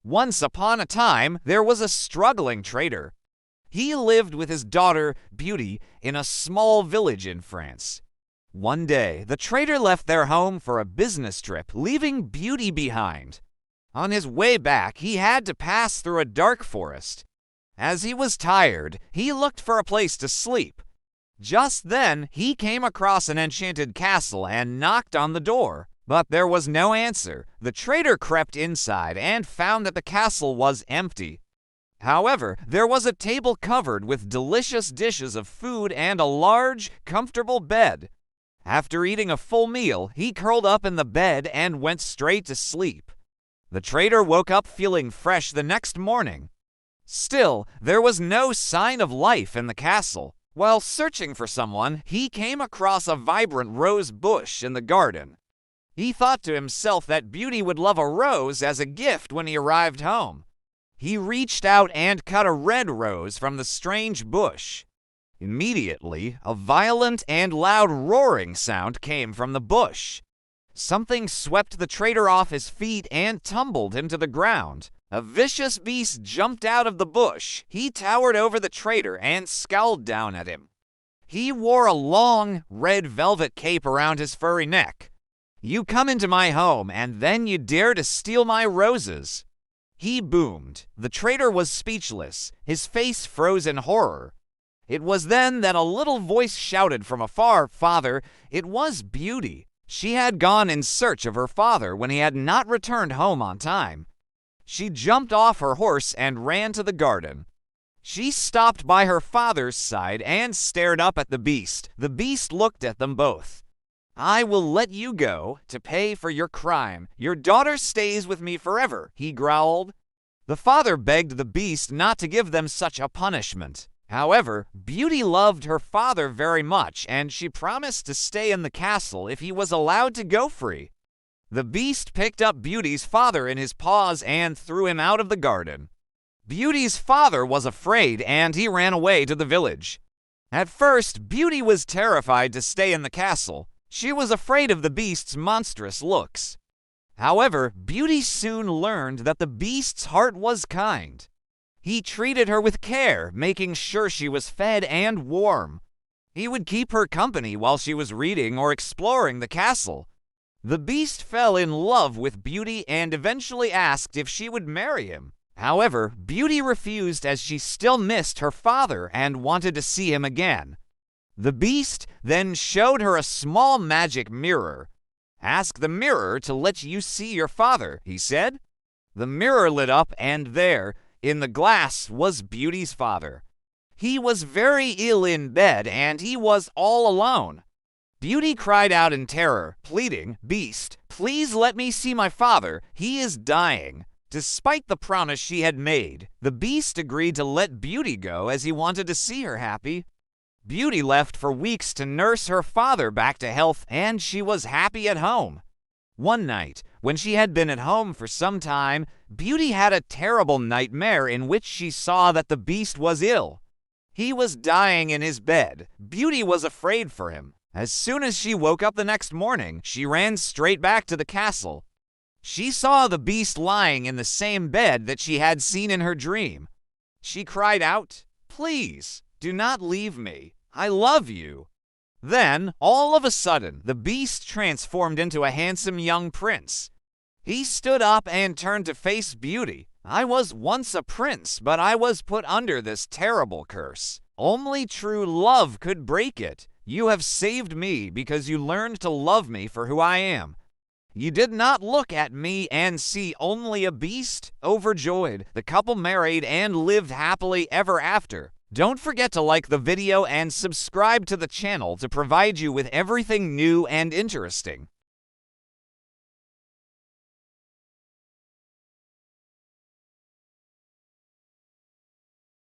Once upon a time, there was a struggling trader. He lived with his daughter, Beauty, in a small village in France. One day, the trader left their home for a business trip, leaving Beauty behind. On his way back, he had to pass through a dark forest. As he was tired, he looked for a place to sleep. Just then, he came across an enchanted castle and knocked on the door. But there was no answer. The trader crept inside and found that the castle was empty. However, there was a table covered with delicious dishes of food and a large, comfortable bed. After eating a full meal, he curled up in the bed and went straight to sleep. The trader woke up feeling fresh the next morning. Still, there was no sign of life in the castle. While searching for someone, he came across a vibrant rose bush in the garden. He thought to himself that Beauty would love a rose as a gift when he arrived home. He reached out and cut a red rose from the strange bush. Immediately, a violent and loud roaring sound came from the bush. Something swept the trader off his feet and tumbled him to the ground. A vicious beast jumped out of the bush. He towered over the trader and scowled down at him. He wore a long, red velvet cape around his furry neck. "You come into my home, and then you dare to steal my roses." He boomed. The trader was speechless, his face froze in horror. It was then that a little voice shouted from afar, "Father!" It was Beauty. She had gone in search of her father when he had not returned home on time. She jumped off her horse and ran to the garden. She stopped by her father's side and stared up at the beast. The beast looked at them both. "I will let you go to pay for your crime. Your daughter stays with me forever," he growled. The father begged the beast not to give them such a punishment. However, Beauty loved her father very much, and she promised to stay in the castle if he was allowed to go free. The beast picked up Beauty's father in his paws and threw him out of the garden. Beauty's father was afraid, and he ran away to the village. At first, Beauty was terrified to stay in the castle. She was afraid of the beast's monstrous looks. However, Beauty soon learned that the beast's heart was kind. He treated her with care, making sure she was fed and warm. He would keep her company while she was reading or exploring the castle. The beast fell in love with Beauty and eventually asked if she would marry him. However, Beauty refused as she still missed her father and wanted to see him again. The beast then showed her a small magic mirror. "Ask the mirror to let you see your father," he said. The mirror lit up, and there, in the glass, was Beauty's father. He was very ill in bed, and he was all alone. Beauty cried out in terror, pleading, "Beast, please let me see my father. He is dying." Despite the promise she had made, the beast agreed to let Beauty go as he wanted to see her happy. Beauty left for weeks to nurse her father back to health, and she was happy at home. One night, when she had been at home for some time, Beauty had a terrible nightmare in which she saw that the beast was ill. He was dying in his bed. Beauty was afraid for him. As soon as she woke up the next morning, she ran straight back to the castle. She saw the beast lying in the same bed that she had seen in her dream. She cried out, "Please, do not leave me. I love you." Then, all of a sudden, the beast transformed into a handsome young prince. He stood up and turned to face Beauty. "I was once a prince, but I was put under this terrible curse. Only true love could break it. You have saved me because you learned to love me for who I am. You did not look at me and see only a beast." Overjoyed, the couple married and lived happily ever after. Don't forget to like the video and subscribe to the channel to provide you with everything new and interesting.